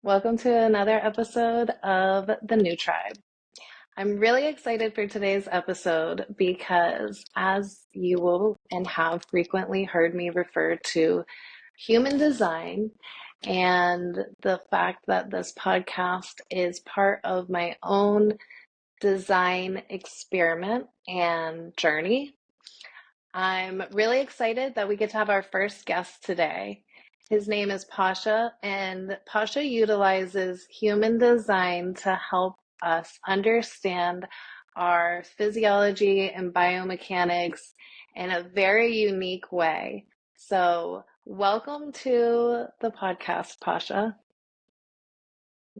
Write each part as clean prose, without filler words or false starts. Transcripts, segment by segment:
Welcome to another episode of The New Tribe. I'm really excited for today's episode because, as you will and have frequently heard me refer to human design and the fact that this podcast is part of my own design experiment and journey. I'm really excited that we get to have our first guest today. His name is Pasha, and Pasha utilizes human design to help us understand our physiology and biomechanics in a very unique way. So, welcome to the podcast, Pasha.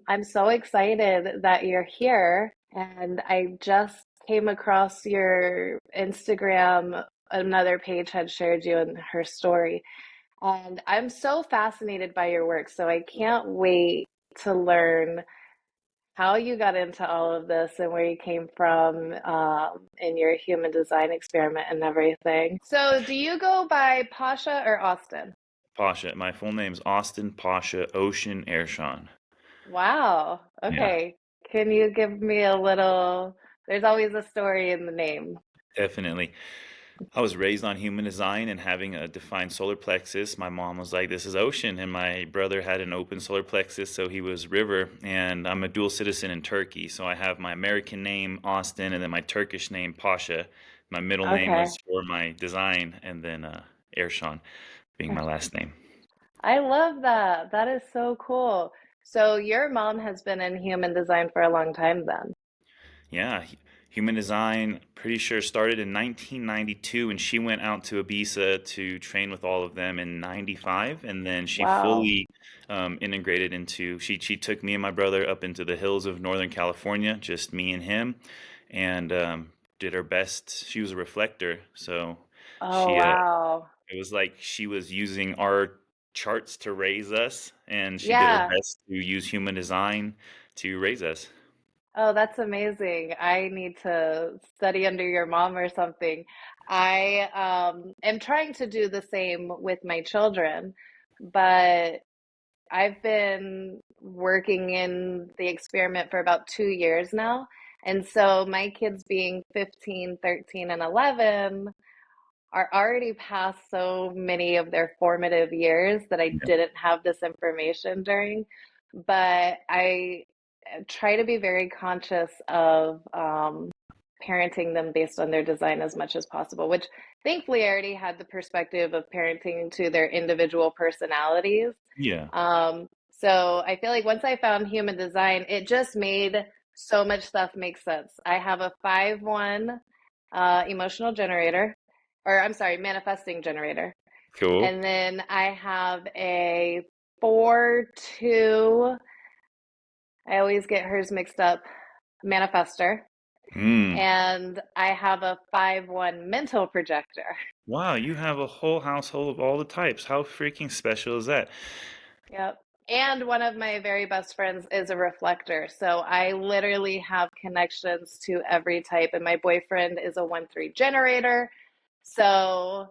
I'm so excited that you're here, and I just came across your Instagram. Another page had shared you in her story, and I'm so fascinated by your work. So I can't wait to learn how you got into all of this and where you came from in your human design experiment and everything. So, do you go by Pasha or Austin? Pasha. My full name's Austin Pasha Ocean Ersan. Wow. Yeah, Okay. Can you give me a little? There's always a story in the name. definitely. I was raised on human design and having a defined solar plexus. My mom was like, "This is ocean," and my brother had an open solar plexus, so he was river. And I'm a dual citizen in Turkey, so I have my American name Austin, and then my Turkish name Pasha. My middle name Okay. was for my design, and then Ersan being my last name. I love that. That is so cool. So your mom has been in human design for a long time then. Yeah, human design, pretty sure started in 1992, and she went out to Ibiza to train with all of them in 95, and then she Wow. fully integrated into, she took me and my brother up into the hills of Northern California, just me and him, and did her best. She was a reflector, so Oh, she, wow. it was like she was using our charts to raise us, and she did her Yeah. best to use human design to raise us. Oh, that's amazing. I need to study under your mom or something. I am trying to do the same with my children, but I've been working in the experiment for about 2 years now. And so my kids being 15, 13, and 11 are already past so many of their formative years that I didn't have this information during. But I try to be very conscious of parenting them based on their design as much as possible, which thankfully I already had the perspective of parenting to their individual personalities. Yeah. So I feel like once I found human design, it just made so much stuff make sense. I have a 5-1 emotional generator, or I'm sorry, manifesting generator. Cool. And then I have a 4-2, I always get hers mixed up, manifester. Mm. And I have a 5-1 mental projector. Wow, you have a whole household of all the types. How freaking special is that? Yep. And one of my very best friends is a reflector. So I literally have connections to every type. And my boyfriend is a 1-3 generator. So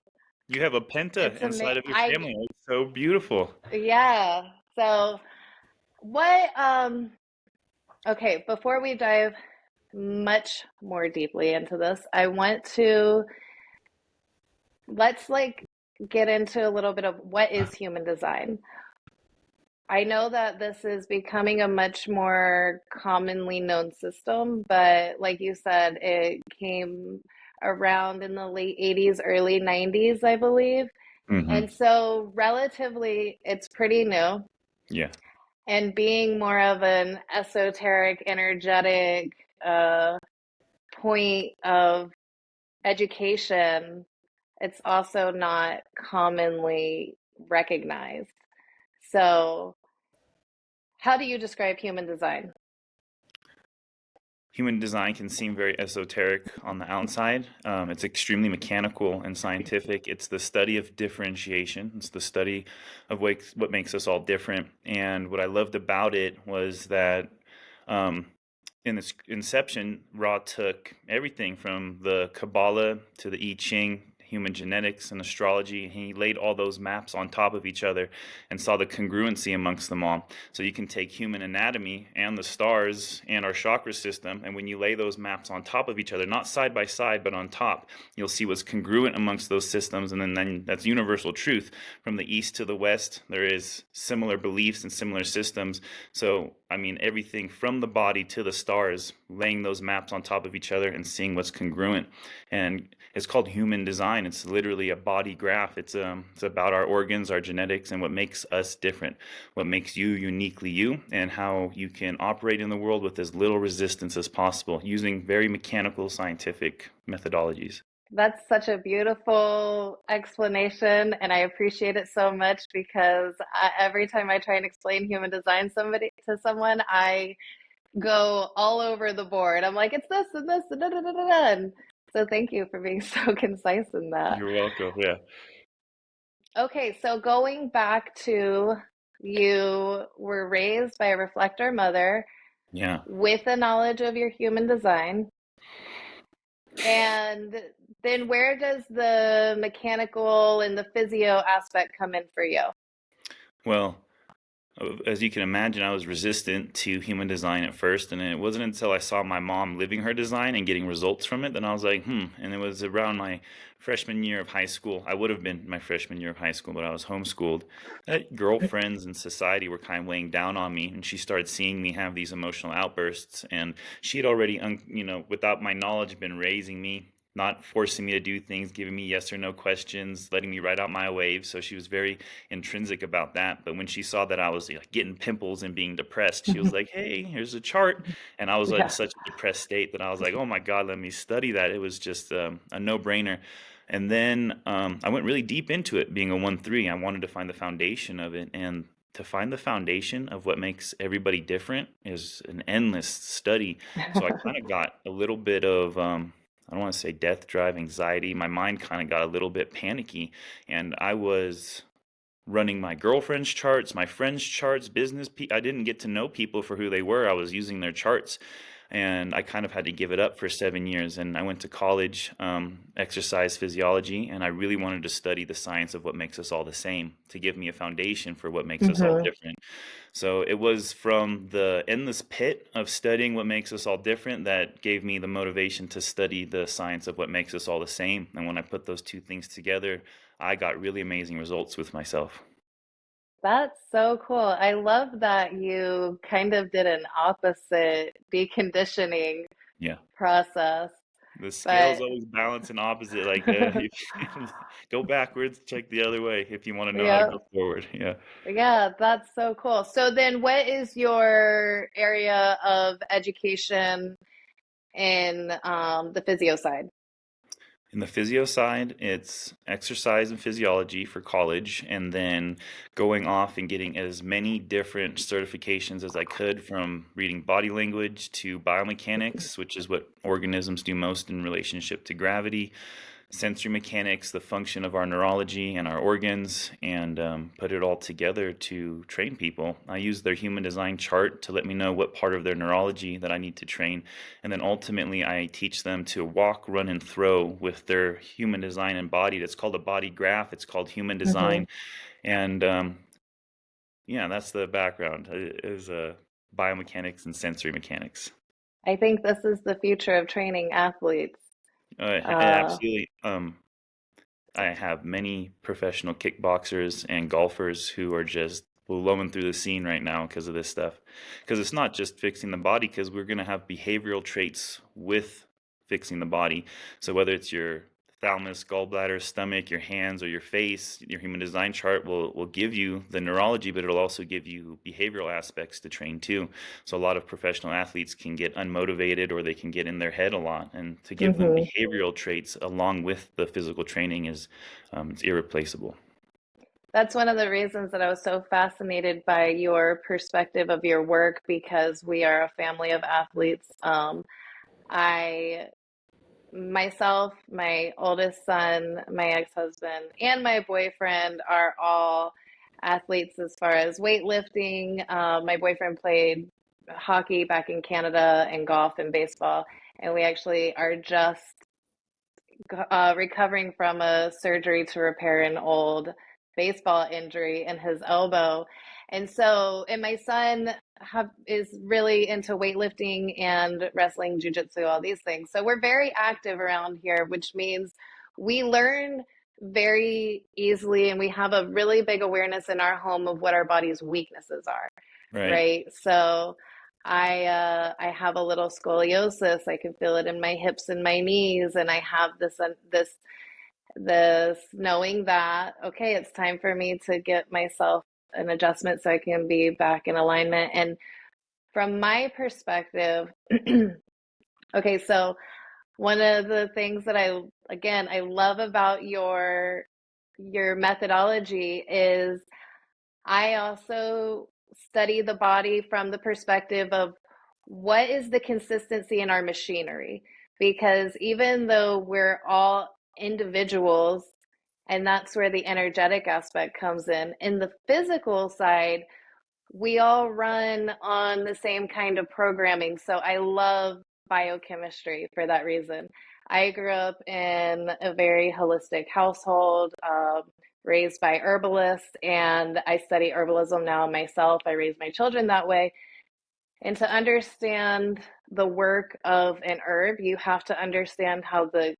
You have a penta it's inside amazing. of your family. It's so beautiful. Yeah. So what, okay, before we dive much more deeply into this, I want to, let's like get into a little bit of what is human design. I know that this is becoming a much more commonly known system, but like you said, it came around in the late 80s, early 90s, I believe. Hmm. And so, relatively, it's pretty new. Yeah. And being more of an esoteric, energetic uh, point of education, it's also not commonly recognized. So, how do you describe human design? Human design can seem very esoteric on the outside. It's extremely mechanical and scientific. It's the study of differentiation. It's the study of what makes us all different. And what I loved about it was that um, in its inception, Ra took everything from the Kabbalah to the I Ching. human genetics and astrology. And he laid all those maps on top of each other and saw the congruency amongst them all. So you can take human anatomy and the stars and our chakra system, and when you lay those maps on top of each other, not side by side, but on top, you'll see what's congruent amongst those systems. And then that's universal truth. From the east to the west, there is similar beliefs and similar systems. So, I mean, everything from the body to the stars, laying those maps on top of each other and seeing what's congruent. And it's called human design. It's literally a body graph. It's about our organs, our genetics, and what makes us different, what makes you uniquely you, and how you can operate in the world with as little resistance as possible using very mechanical, scientific methodologies. That's such a beautiful explanation, and I appreciate it so much because every time I try and explain human design somebody to someone, I go all over the board. I'm like, it's this and this and da da da da da. And so thank you for being so concise in that. You're welcome. Yeah. Okay, so going back to you were raised by a reflector mother Yeah. with a knowledge of your human design. And then where does the mechanical and the physio aspect come in for you? Well, as you can imagine, I was resistant to human design at first, and it wasn't until I saw my mom living her design and getting results from it that I was like, And it was around my freshman year of high school. I would have been my freshman year of high school, but I was homeschooled. Girlfriends and society were kind of weighing down on me, and she started seeing me have these emotional outbursts. And she had already, without my knowledge, been raising me, not forcing me to do things, giving me yes or no questions, letting me ride out my waves. So she was very intrinsic about that. But when she saw that I was like getting pimples and being depressed, she was like, "Hey, here's a chart." And I was in Yeah. such a depressed state that I was like, "Oh my God, let me study that." It was just a no-brainer. And then I went really deep into it. Being a 1-3, I wanted to find the foundation of it, and to find the foundation of what makes everybody different is an endless study. So I kind of got a little bit of I don't want to say death drive anxiety. My mind kind of got a little bit panicky, and I was running my girlfriend's charts, my friends' charts, I didn't get to know people for who they were. I was using their charts, and I kind of had to give it up for 7 years. And I went to college, exercise physiology, and I really wanted to study the science of what makes us all the same to give me a foundation for what makes us all Hmm. different. So it was from the endless pit of studying what makes us all different that gave me the motivation to study the science of what makes us all the same. And when I put those two things together, I got really amazing results with myself. That's so cool. I love that you kind of did an opposite deconditioning Yeah. process, The scales but always balance in opposite. Like, if you go backwards, check the other way if you want to know how to yeah, go forward. Yeah. yeah, that's so cool. So then what is your area of education in the physio side? In the physio side, it's exercise and physiology for college, and then going off and getting as many different certifications as I could, from reading body language to biomechanics, which is what organisms do most in relationship to gravity, sensory mechanics, the function of our neurology and our organs, and put it all together to train people. I use their human design chart to let me know what part of their neurology that I need to train. And then ultimately, I teach them to walk, run, and throw with their human design embodied. It's called a body graph, it's called human Hmm. design. And yeah, that's the background is biomechanics and sensory mechanics. I think this is the future of training athletes. Uh, Absolutely. I have many professional kickboxers and golfers who are just blowing through the scene right now because of this stuff. Because it's not just fixing the body, because we're going to have behavioral traits with fixing the body. So whether it's your thalamus, gallbladder, stomach, your hands, or your face, your human design chart will give you the neurology, but it'll also give you behavioral aspects to train too. So a lot of professional athletes can get unmotivated, or they can get in their head a lot, and to give them mhm. behavioral traits along with the physical training is it's irreplaceable. That's one of the reasons that I was so fascinated by your perspective of your work because we are a family of athletes. I myself, my oldest son, my ex-husband, and my boyfriend are all athletes as far as weightlifting. My boyfriend played hockey back in Canada and golf and baseball, and we actually are just recovering from a surgery to repair an old baseball injury in his elbow. And my son is really into weightlifting and wrestling, jujitsu, all these things. So we're very active around here, which means we learn very easily and we have a really big awareness in our home of what our body's weaknesses are, Right. right? So I have a little scoliosis. I can feel it in my hips and my knees, and I have this knowing that okay, it's time for me to get myself an adjustment so I can be back in alignment. And from my perspective, okay, so one of the things that I love about your methodology is I also study the body from the perspective of what is the consistency in our machinery. Because even though we're all individuals, and that's where the energetic aspect comes in the physical side, we all run on the same kind of programming. So I love biochemistry for that reason. I grew up in a very holistic household, raised by herbalists, and I study herbalism now myself. I raise my children that way. And to understand the work of an herb, you have to understand how the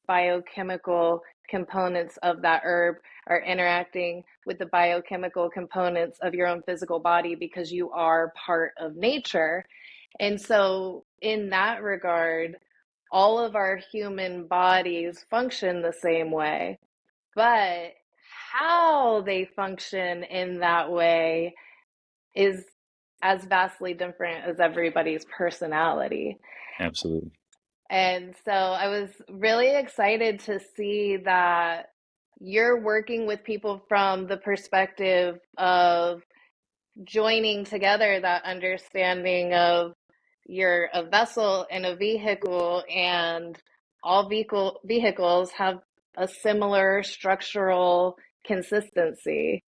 biochemical components of that herb are interacting with the biochemical components of your own physical body because you are part of nature. And so, in that regard, all of our human bodies function the same way, but how they function in that way is as vastly different as everybody's personality. Absolutely. And so I was really excited to see that you're working with people from the perspective of joining together that understanding of you're a vessel and a vehicle, and all vehicles have a similar structural consistency,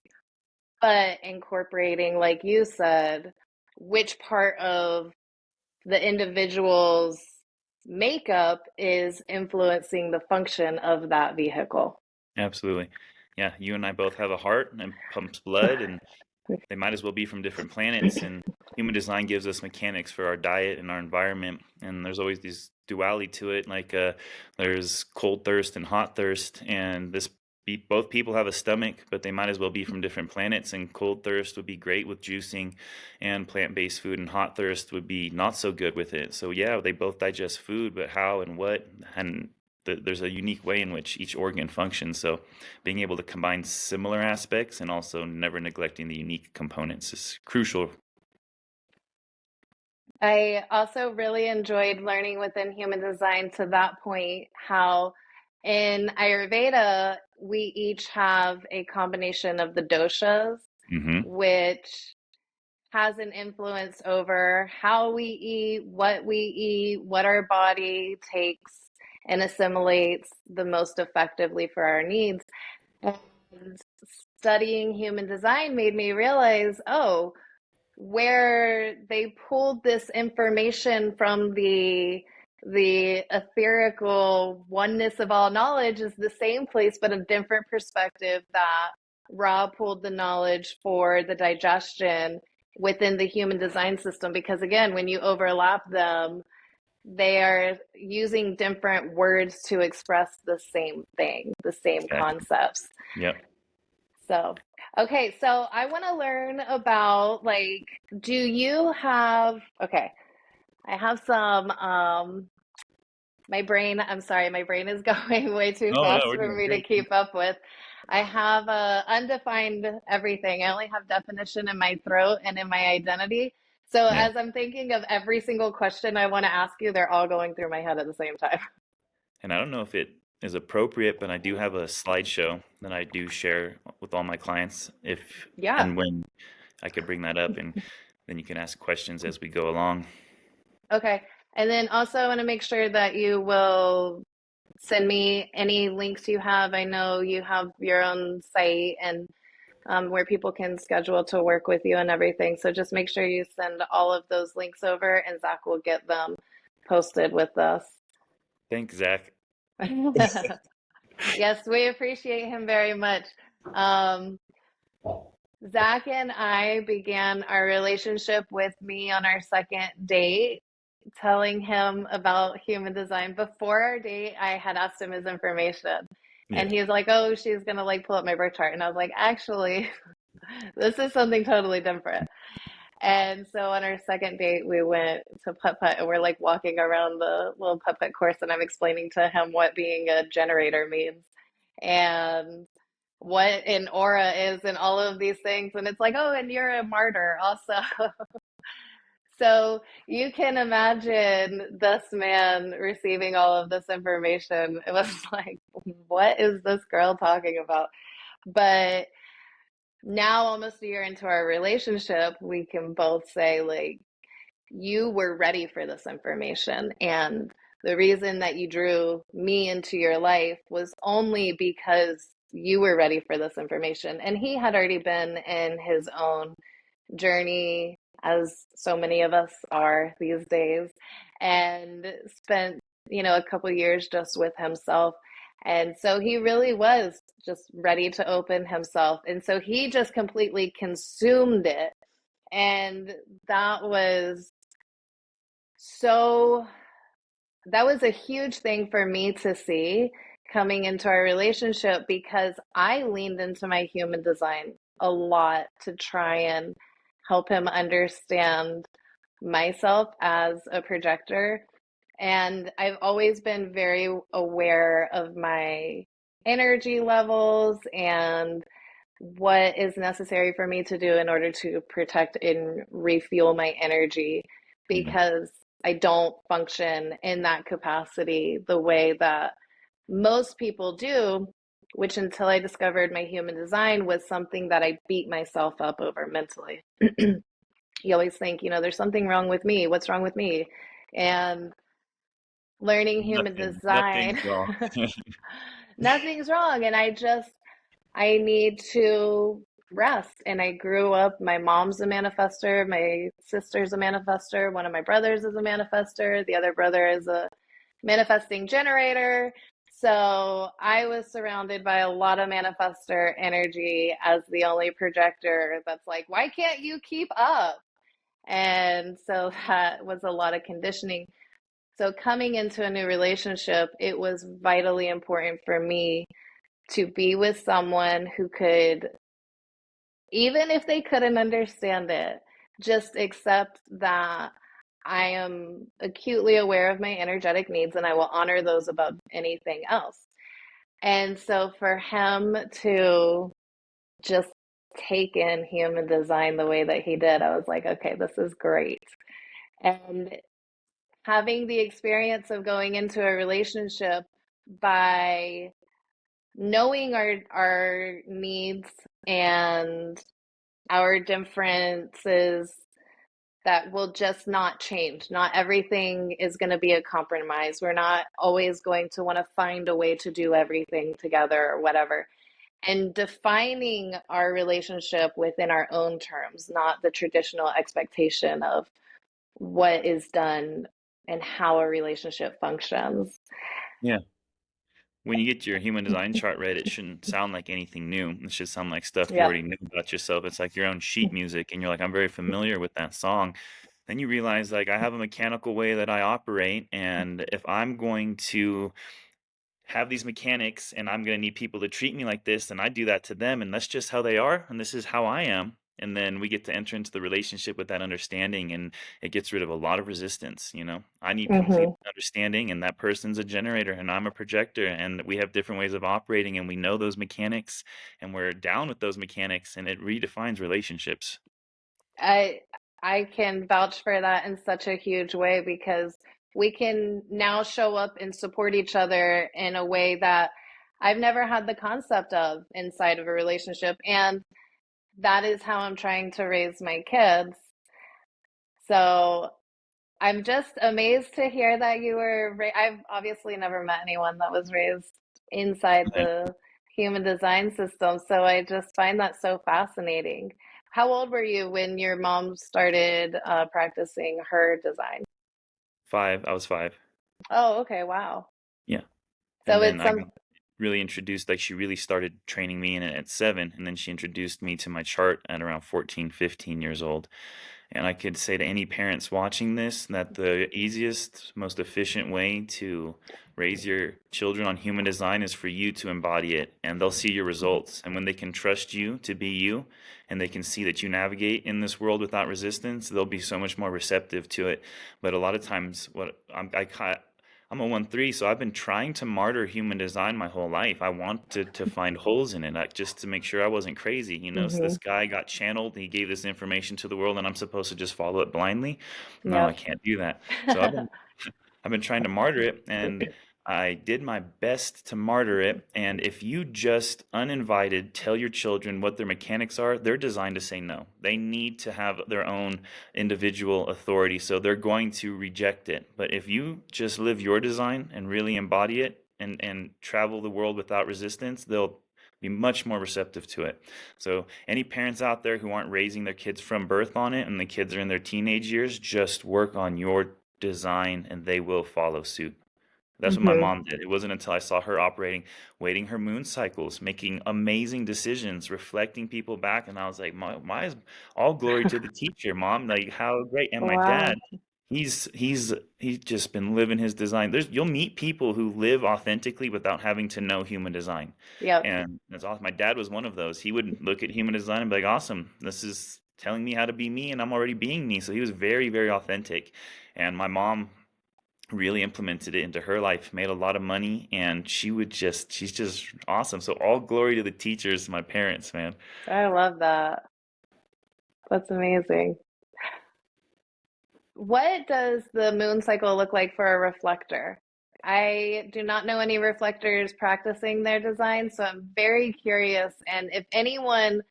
but incorporating, like you said, which part of the individual's makeup is influencing the function of that vehicle. Absolutely. Yeah, you and I both have a heart and pumps blood, and they might as well be from different planets. And human design gives us mechanics for our diet and our environment. And there's always this duality to it. Like there's cold thirst and hot thirst. And both people have a stomach, but they might as well be from different planets. And cold thirst would be great with juicing and plant-based food, and hot thirst would be not so good with it. So yeah, they both digest food, but how and what and there's a unique way in which each organ functions. So being able to combine similar aspects and also never neglecting the unique components is crucial. I also really enjoyed learning within human design to that point how in Ayurveda we each have a combination of the doshas, Hmm. which has an influence over how we eat, what our body takes and assimilates the most effectively for our needs. And studying human design made me realize, oh, where they pulled this information from the etherical oneness of all knowledge is the same place, but a different perspective that Ra pulled the knowledge for the digestion within the human design system. Because again, when you overlap them, they are using different words to express the same thing, the same Exactly. concepts. Yep. So, okay, so I want to learn about like, do you have, okay, I have some, I'm sorry, my brain is going way too Oh, no, fast we're for doing me to great. keep up with. I have undefined everything. I only have definition in my throat and in my identity. So Yeah. as I'm thinking of every single question I want to ask you, they're all going through my head at the same time. And I don't know if it is appropriate, but I do have a slideshow that I do share with all my clients. If Yeah. and when I could bring that up, and then you can ask questions as we go along. Okay. And then also I want to make sure that you will send me any links you have. I know you have your own site and where people can schedule to work with you and everything. So just make sure you send all of those links over and Zach will get them posted with us. Thanks, Zach. Yes, we appreciate him very much. Um, Zach and I began our relationship with me on our second date, telling him about human design. Before our date, I had asked him his information, Yeah. and he was like, "Oh, she's gonna like pull up my birth chart," and I was like, "Actually, this is something totally different." And so on our second date, we went to putt putt, and we're like walking around the little putt putt course, and I'm explaining to him what being a generator means and what an aura is and all of these things. And it's like, oh, and you're a martyr also. So you can imagine this man receiving all of this information. It was like, what is this girl talking about? But now, almost a year into our relationship, we can both say, like, you were ready for this information. And the reason that you drew me into your life was only because you were ready for this information. And he had already been in his own journey, as so many of us are these days, and spent, a couple years just with himself. And so he really was just ready to open himself. And so he just completely consumed it. And that was so that was a huge thing for me to see coming into our relationship because I leaned into my human design a lot to try and help him understand myself as a projector. And I've always been very aware of my energy levels and what is necessary for me to do in order to protect and refuel my energy Mhm. because I don't function in that capacity the way that most people do, which until I discovered my human design was something that I beat myself up over mentally. You always think, there's something wrong with me. What's wrong with me? And learning human Nothing's design, wrong. nothing's wrong. And I need to rest. And I grew up, my mom's a manifester, my sister's a manifester, one of my brothers is a manifester, the other brother is a manifesting generator. So I was surrounded by a lot of manifester energy as the only projector that's like, why can't you keep up? And so that was a lot of conditioning. So coming into a new relationship, it was vitally important for me to be with someone who could, even if they couldn't understand it, just accept that I am acutely aware of my energetic needs and I will honor those above anything else. And so for him to just take in human design the way that he did, I was like, okay, this is great. And having the experience of going into a relationship by knowing our needs and our differences that will just not change. Not everything is going to be a compromise. We're not always going to want to find a way to do everything together or whatever. And defining our relationship within our own terms, not the traditional expectation of what is done and how a relationship functions. Yeah. When you get your human design chart read, it shouldn't sound like anything new. It should sound like stuff you Yep. already knew about yourself. It's like your own sheet music, and you're like, I'm very familiar with that song. Then you realize, like, I have a mechanical way that I operate, and if I'm going to have these mechanics and I'm going to need people to treat me like this, and I do that to them, and that's just how they are, and this is how I am. And then we get to enter into the relationship with that understanding, and it gets rid of a lot of resistance. I need complete Mm-hmm. understanding, and that person's a generator, and I'm a projector, and we have different ways of operating, and we know those mechanics, and we're down with those mechanics, and it redefines relationships. I I can vouch for that in such a huge way because we can now show up and support each other in a way that I've never had the concept of inside of a relationship. And that is how I'm trying to raise my kids. So I'm just amazed to hear that I've obviously never met anyone that was raised inside Right. the human design system, so I just find that so fascinating. How old were you when your mom started practicing her design? 5. I was 5. Oh, okay, wow. Yeah. So And then it's I some. got really introduced, like she really started training me in it at 7, and then she introduced me to my chart at around 14, 15 years old. And I could say to any parents watching this that the easiest, most efficient way to raise your children on human design is for you to embody it, and they'll see your results. And when they can trust you to be you, and they can see that you navigate in this world without resistance, they'll be so much more receptive to it. But a lot of times, I'm a 1-3, so I've been trying to martyr human design my whole life. I wanted to find holes in it, just to make sure I wasn't crazy, you know. So Hmm. this guy got channeled, he gave this information to the world, and I'm supposed to just follow it blindly? No, I Yep. can't do that. So I've been trying to martyr it, and I did my best to martyr it. And if you just uninvited tell your children what their mechanics are, they're designed to say no. They need to have their own individual authority, so they're going to reject it. But if you just live your design and really embody it and travel the world without resistance, they'll be much more receptive to it. So, any parents out there who aren't raising their kids from birth on it and the kids are in their teenage years, just work on your design and they will follow suit. That's what my Hmm. mom did. It wasn't until I saw her operating, waiting her moon cycles, making amazing decisions, reflecting people back, and I was like, "My is all glory to the teacher, mom. Like how great!" And my dad, Wow. he's just been living his design. You'll meet people who live authentically without having to know human design, Yep. and that's awesome. My dad was one of those. He would look at human design and be like, "Awesome, this is telling me how to be me, and I'm already being me." So he was very, very authentic, and my mom really implemented it into her life, made a lot of money, and she's just awesome. So all glory to the teachers, my parents, man. I love that. That's amazing. What does the moon cycle look like for a reflector? I do not know any reflectors practicing their design, so I'm very curious. And if anyone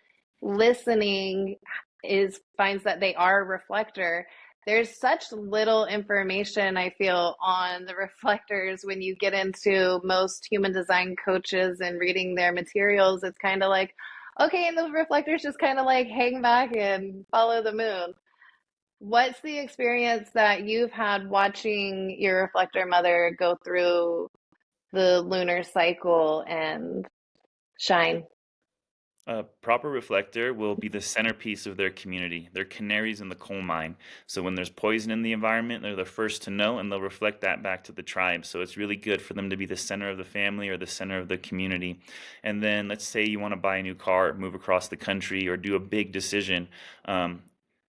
listening is finds that they are a reflector, there's such little information I feel on the reflectors when you get into most human design coaches and reading their materials. It's kind of like, okay, and the reflectors just kind of like hang back and follow the moon. What's the experience that you've had watching your reflector mother go through the lunar cycle and shine? A proper reflector will be the centerpiece of their community. They're canaries in the coal mine. So when there's poison in the environment, they're the first to know and they'll reflect that back to the tribe. So it's really good for them to be the center of the family or the center of the community. And then let's say you want to buy a new car, move across the country, or do a big decision. Um,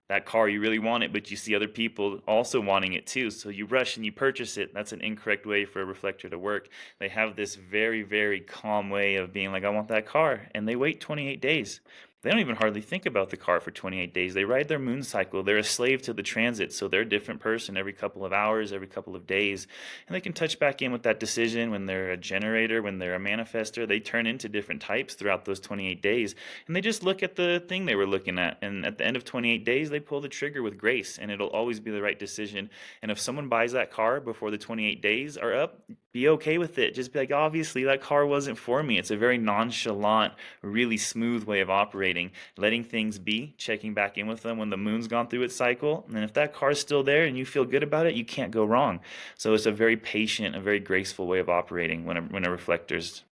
that car, you really want it, but you see other people also wanting it too. So you rush and you purchase it. That's an incorrect way for a reflector to work. They have this very, very calm way of being like, I want that car. And they wait 28 days. They don't even hardly think about the car for 28 days. They ride their moon cycle. They're a slave to the transit. So they're a different person every couple of hours, every couple of days. And they can touch back in with that decision when they're a generator, when they're a manifester. They turn into different types throughout those 28 days. And they just look at the thing they were looking at. And at the end of 28 days, they pull the trigger with grace. And it'll always be the right decision. And if someone buys that car before the 28 days are up, be okay with it. Just be like, obviously, that car wasn't for me. It's a very nonchalant, really smooth way of operating, letting things be, checking back in with them when the moon's gone through its cycle. And if that car's still there and you feel good about it, you can't go wrong. So it's a very patient, a very graceful way of operating when a reflector's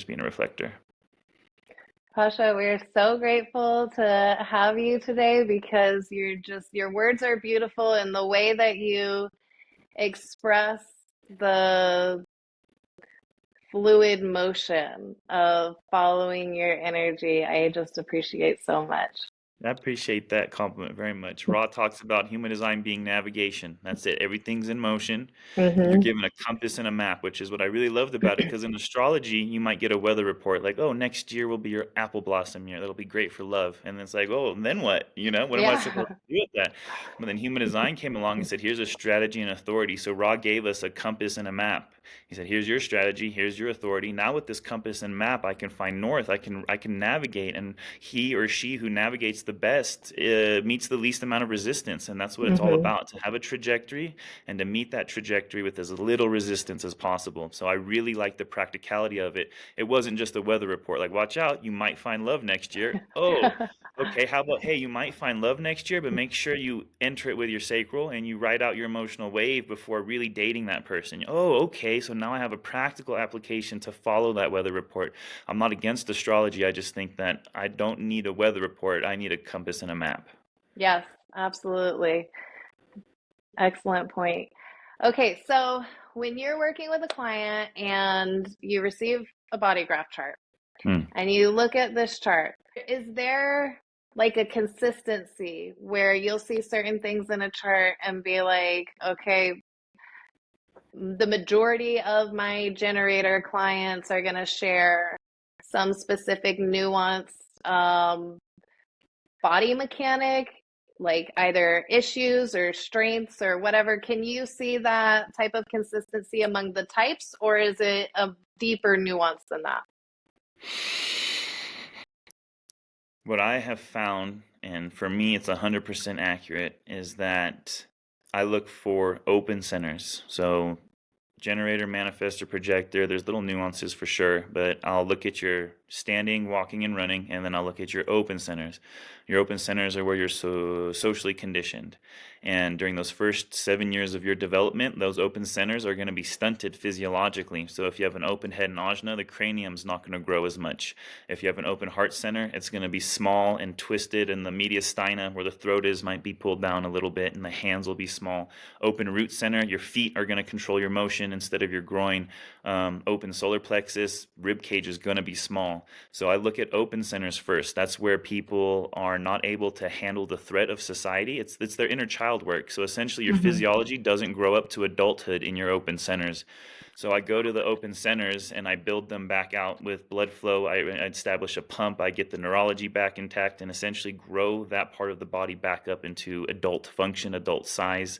being a reflector. Pasha, we're so grateful to have you today because your words are beautiful and the way that you express the fluid motion of following your energy, I just appreciate so much. I appreciate that compliment very much. Ra talks about human design being navigation. That's it. Everything's in motion. You're Hmm. given a compass and a map, which is what I really loved about it. Because in astrology, you might get a weather report like, "Oh, next year will be your apple blossom year. That'll be great for love." And it's like, "Oh, and then what? You know, what am I supposed Yeah. to do with that?" But then human design came along and said, "Here's a strategy and authority." So Ra gave us a compass and a map. He said, "Here's your strategy. Here's your authority. Now with this compass and map, I can find north. I can navigate, and he or she who navigates the best meets the least amount of resistance, and that's what it's all Hmm. about, to have a trajectory and to meet that trajectory with as little resistance as possible. So I really like the practicality of it. It wasn't just a weather report like, watch out, you might find love next year. Oh, okay, how about, hey, you might find love next year, but make sure sure you enter it with your sacral and you write out your emotional wave before really dating that person. Oh, okay, so now I have a practical application to follow that weather report. I'm not against astrology. I just think that I don't need a weather report. I need a compass and a map. Yes, absolutely. Excellent point. Okay, so when you're working with a client and you receive a body graph chart Hmm. and you look at this chart, is there like a consistency where you'll see certain things in a chart and be like, okay, the majority of my generator clients are going to share some specific nuance body mechanic, like either issues or strengths or whatever. Can you see that type of consistency among the types, or is it a deeper nuance than that? What I have found, and for me it's 100% accurate, is that I look for open centers. So generator, manifestor, projector, there's little nuances for sure, but I'll look at your standing, walking, and running, and then I'll look at your open centers. Your open centers are where you're socially conditioned. And during those first 7 years of your development, those open centers are going to be stunted physiologically. So if you have an open head and ajna, the cranium's not going to grow as much. If you have an open heart center, it's going to be small and twisted, and the mediastina, where the throat is, might be pulled down a little bit, and the hands will be small. Open root center, your feet are going to control your motion instead of your groin. Open solar plexus, rib cage is going to be small. So I look at open centers first. That's where people are not able to handle the threat of society. It's their inner child work. So essentially, your Mm-hmm. physiology doesn't grow up to adulthood in your open centers. So I go to the open centers and I build them back out with blood flow. I establish a pump. I get the neurology back intact and essentially grow that part of the body back up into adult function, adult size.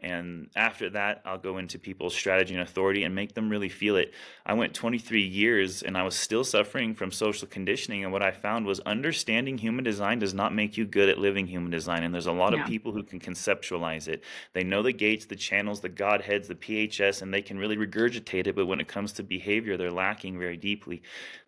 And after that, I'll go into people's strategy and authority and make them really feel it. I went 23 years and I was still suffering from social conditioning. And what I found was understanding human design does not make you good at living human design. And there's a lot of Yeah. people who can conceptualize it. They know the gates, the channels, the godheads, the PHS, and they can really regurgitate it. But when it comes to behavior, they're lacking very deeply.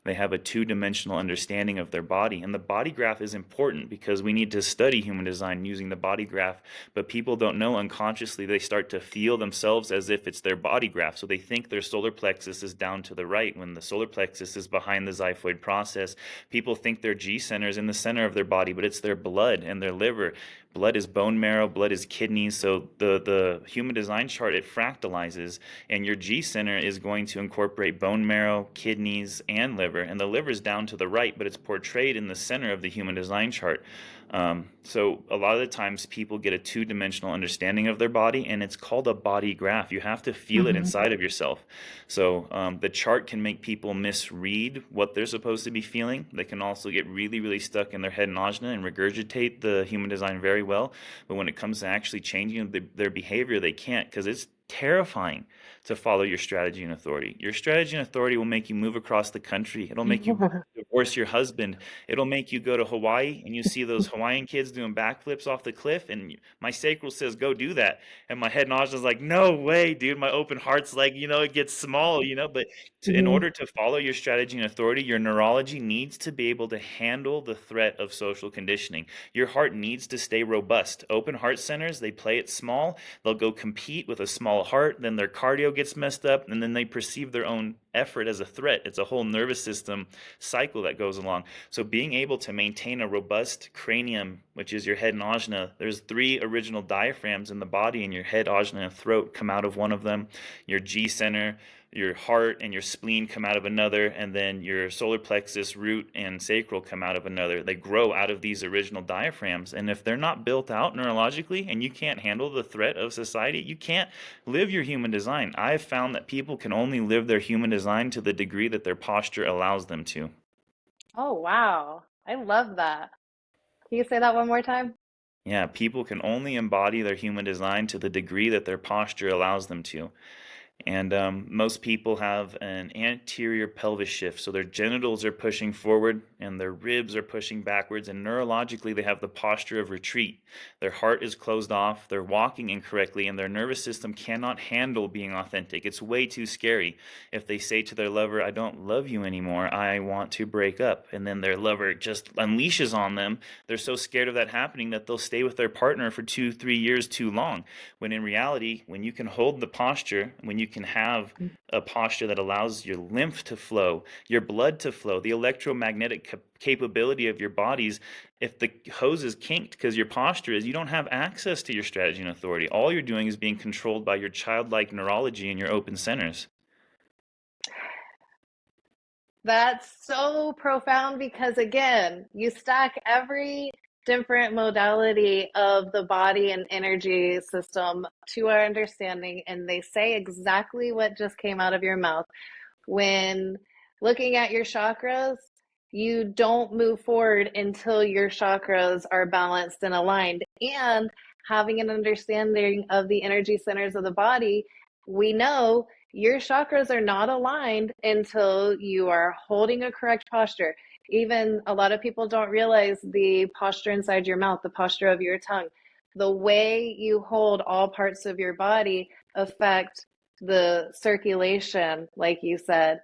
They have a two-dimensional understanding of their body. And the body graph is important because we need to study human design using the body graph. But people don't know, unconsciously they start to feel themselves as if it's their body graph. So they think their solar plexus is down to the right when the solar plexus is behind the xiphoid process. People think their G center is in the center of their body, but it's their blood and their liver. Blood is bone marrow, blood is kidneys. So the human design chart, it fractalizes, and your G center is going to incorporate bone marrow, kidneys, and liver. And the liver is down to the right, but it's portrayed in the center of the human design chart. So a lot of the times people get a two-dimensional understanding of their body, and it's called a body graph. You have to feel it Mm-hmm. inside of yourself. So the chart can make people misread what they're supposed to be feeling. They can also get really, really stuck in their head and ajna and regurgitate the human design very well. But when it comes to actually changing their behavior, they can't, because it's terrifying to follow your strategy and authority. Your strategy and authority will make you move across the country. It'll make you divorce your husband. It'll make you go to Hawaii and you see those Hawaiian kids doing backflips off the cliff, and my sacral says, go do that. And my head nausea is like, no way, dude. My open heart's like, it gets small, but in Mm-hmm. order to follow your strategy and authority, your neurology needs to be able to handle the threat of social conditioning. Your heart needs to stay robust. Open heart centers, they play it small. They'll go compete with a small heart, then their cardio gets messed up, and then they perceive their own effort as a threat. It's a whole nervous system cycle that goes along. So being able to maintain a robust cranium, which is your head and ajna, there's three original diaphragms in the body, and your head, ajna, and throat come out of one of them. Your G center, your heart, and your spleen come out of another, and then your solar plexus, root, and sacral come out of another. They grow out of these original diaphragms, and if they're not built out neurologically and you can't handle the threat of society, you can't live your human design. I've found that people can only live their human design to the degree that their posture allows them to. Oh, wow. I love that. Can you say that one more time? Yeah, people can only embody their human design to the degree that their posture allows them to. And most people have an anterior pelvis shift. So their genitals are pushing forward and their ribs are pushing backwards. And neurologically, they have the posture of retreat. Their heart is closed off. They're walking incorrectly. And their nervous system cannot handle being authentic. It's way too scary. If they say to their lover, I don't love you anymore, I want to break up, and then their lover just unleashes on them, they're so scared of that happening that they'll stay with their partner for 2, 3 years too long. When in reality, when you can hold the posture, when you can have a posture that allows your lymph to flow, your blood to flow, the electromagnetic capability of your bodies, if the hose is kinked because your posture is, you don't have access to your strategy and authority. All you're doing is being controlled by your childlike neurology and your open centers. That's so profound because, again, you stack every different modality of the body and energy system to our understanding, and they say exactly what just came out of your mouth. When looking at your chakras, you don't move forward until your chakras are balanced and aligned. And having an understanding of the energy centers of the body, we know your chakras are not aligned until you are holding a correct posture. Even a lot of people don't realize the posture inside your mouth, the posture of your tongue. The way you hold all parts of your body affect the circulation, like you said,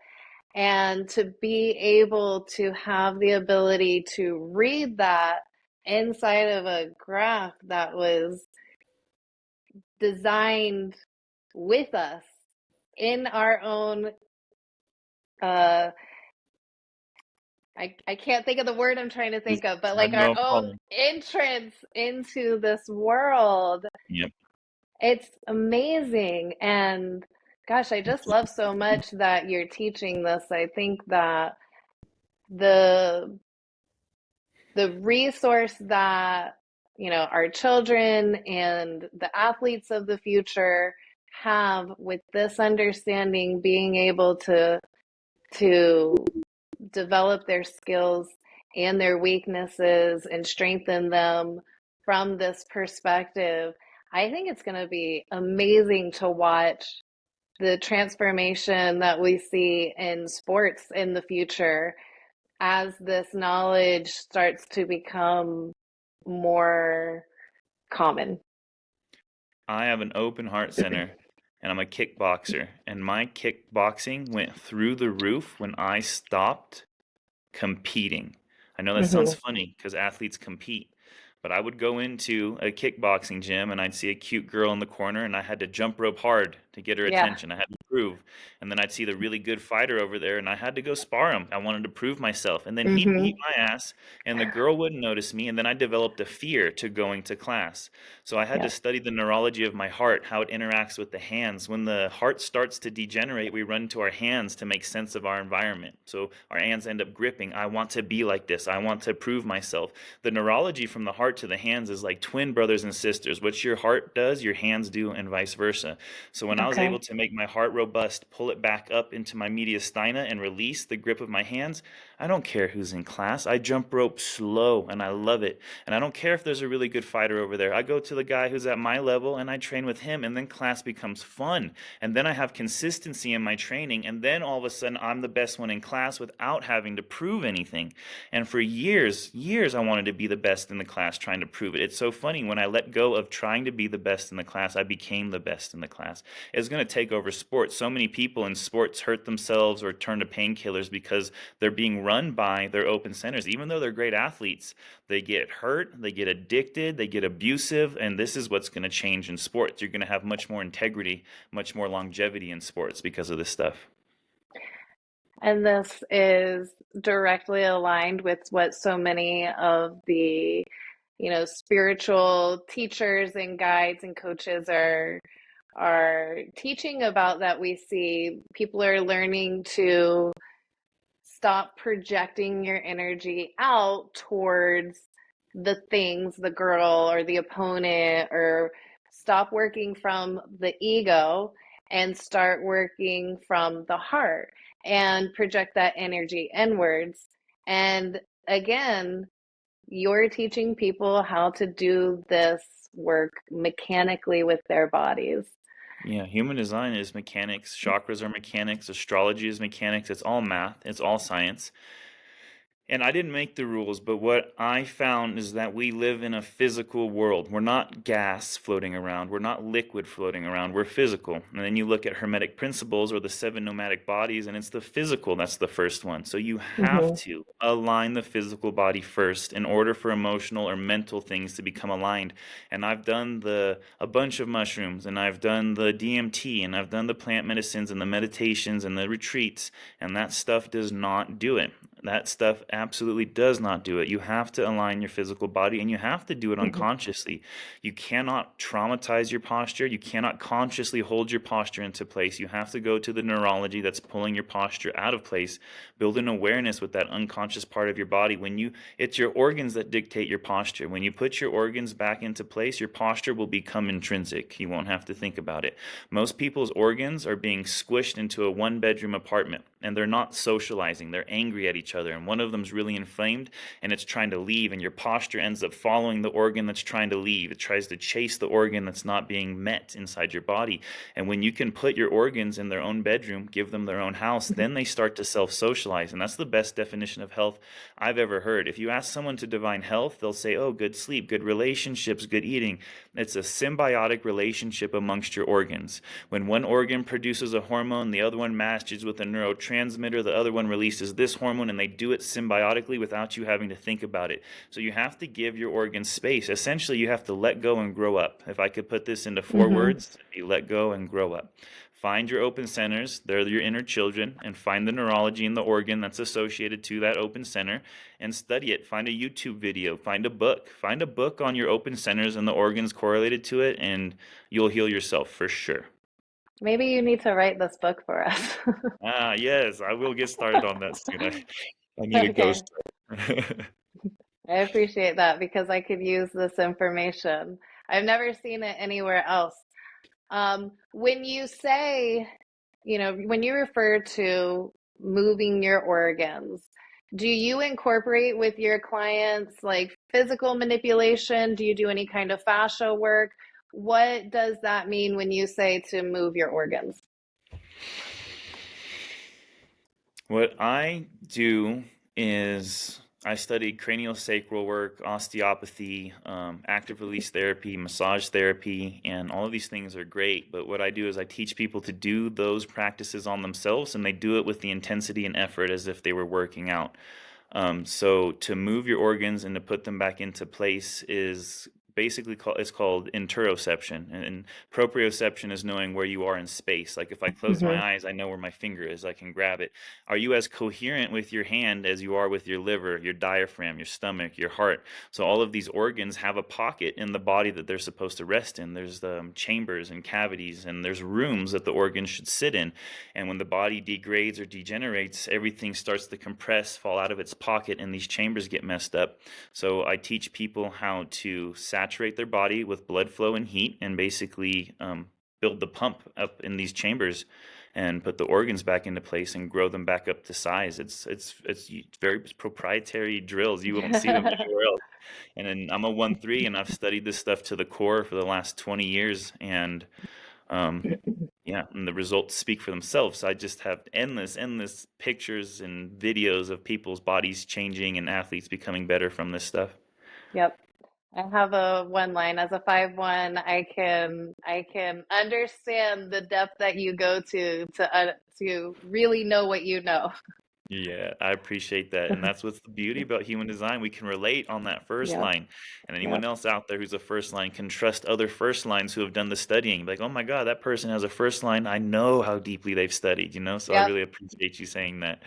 and to be able to have the ability to read that inside of a graph that was designed with us in our own uh I can't think of the word I'm trying to think of, but like our No own problem. entrance into this world. Yep. It's amazing. And gosh, I just love so much that you're teaching this. I think that the the resource that, our children and the athletes of the future have with this understanding, being able to develop their skills and their weaknesses and strengthen them from this perspective. I think it's going to be amazing to watch the transformation that we see in sports in the future as this knowledge starts to become more common. I have an open heart center and I'm a kickboxer. And my kickboxing went through the roof when I stopped competing. I know that sounds Hmm. funny because athletes compete, but I would go into a kickboxing gym and I'd see a cute girl in the corner and I had to jump rope hard to get her Yeah. attention. I had to prove. And then I'd see the really good fighter over there and I had to go spar him. I wanted to prove myself. And then he'd beat Hmm. my ass and the girl wouldn't notice me. And then I developed a fear to going to class. So I had to Yeah. study the neurology of my heart, how it interacts with the hands. When the heart starts to degenerate, we run to our hands to make sense of our environment. So our hands end up gripping. I want to be like this. I want to prove myself. The neurology from the heart to the hands is like twin brothers and sisters. What your heart does, your hands do, and vice versa. So when I was able Okay. to make my heart robust, pull it back up into my mediastina, and release the grip of my hands, I don't care who's in class. I jump rope slow, and I love it. And I don't care if there's a really good fighter over there. I go to the guy who's at my level, and I train with him, and then class becomes fun. And then I have consistency in my training, and then all of a sudden I'm the best one in class without having to prove anything. And for years, I wanted to be the best in the class, trying to prove it. It's so funny, when I let go of trying to be the best in the class, I became the best in the class. It's going to take over sports. So many people in sports hurt themselves or turn to painkillers because they're being run by their open centers. Even though they're great athletes, they get hurt, they get addicted, they get abusive, and this is what's going to change in sports. You're going to have much more integrity, much more longevity in sports because of this stuff. And this is directly aligned with what so many of the, spiritual teachers and guides and coaches are teaching about, that we see people are learning to stop projecting your energy out towards the things, the girl or the opponent, or stop working from the ego and start working from the heart and project that energy inwards. And again, you're teaching people how to do this work mechanically with their bodies. Yeah, human design is mechanics, chakras are mechanics, astrology is mechanics, it's all math, it's all science. And I didn't make the rules, but what I found is that we live in a physical world. We're not gas floating around. We're not liquid floating around. We're physical. And then you look at Hermetic principles or the seven nomadic bodies, and it's the physical that's the first one. So you have Hmm. to align the physical body first in order for emotional or mental things to become aligned. And I've done a bunch of mushrooms, and I've done the DMT, and I've done the plant medicines and the meditations and the retreats, and that stuff does not do it. That stuff absolutely does not do it. You have to align your physical body and you have to do it Hmm. unconsciously. You cannot traumatize your posture. You cannot consciously hold your posture into place. You have to go to the neurology that's pulling your posture out of place. Build an awareness with that unconscious part of your body. It's your organs that dictate your posture. When you put your organs back into place, your posture will become intrinsic. You won't have to think about it. Most people's organs are being squished into a one-bedroom apartment and they're not socializing. They're angry at each other and one of them's really inflamed and it's trying to leave and your posture ends up following the organ that's trying to leave. It tries to chase the organ that's not being met inside your body. And when you can put your organs in their own bedroom, give them their own house, then they start to self-socialize. And that's the best definition of health I've ever heard. If you ask someone to define health, they'll say, oh, good sleep, good relationships, good eating. It's a symbiotic relationship amongst your organs. When one organ produces a hormone, the other one matches with a neurotransmitter, the other one releases this hormone, and they do it symbiotically without you having to think about it. So you have to give your organs space. Essentially, you have to let go and grow up. If I could put this into four Hmm. words, it'd be let go and grow up. Find your open centers, they're your inner children, and find the neurology in the organ that's associated to that open center and study it. Find a YouTube video, find a book. Find a book on your open centers and the organs correlated to it, and you'll heal yourself for sure. Maybe you need to write this book for us. Ah, yes, I will get started on that soon. I need a Okay, ghost. I appreciate that because I could use this information. I've never seen it anywhere else. When you say, when you refer to moving your organs, do you incorporate with your clients like physical manipulation? Do you do any kind of fascia work? What does that mean when you say to move your organs? What I do is I studied craniosacral work, osteopathy, active release therapy, massage therapy, and all of these things are great. But what I do is I teach people to do those practices on themselves, and they do it with the intensity and effort as if they were working out. So to move your organs and to put them back into place is basically it's called interoception, and proprioception is knowing where you are in space. Like if I close my Hmm. eyes, I know where my finger is, I can grab it. Are you as coherent with your hand as you are with your liver, your diaphragm, your stomach, your heart? So all of these organs have a pocket in the body that they're supposed to rest in. There's chambers and cavities, and there's rooms that the organs should sit in. And when the body degrades or degenerates, everything starts to compress, fall out of its pocket, and these chambers get messed up. So I teach people how to saturate their body with blood flow and heat and basically build the pump up in these chambers and put the organs back into place and grow them back up to size. It's very proprietary drills. You won't see them anywhere else. And then I'm a 1-3 and I've studied this stuff to the core for the last 20 years. And um, yeah, and the results speak for themselves. I just have endless pictures and videos of people's bodies changing and athletes becoming better from this stuff. Yep. I have a one line as a 5-1. I can understand the depth that you go to really know what you know. Yeah, I appreciate that. And that's what's the beauty about human design. We can relate on that first Yep. line. And anyone Yep. else out there who's a first line can trust other first lines who have done the studying. Like, oh my God, that person has a first line. I know how deeply they've studied, you know? So I Yep. really appreciate you saying that.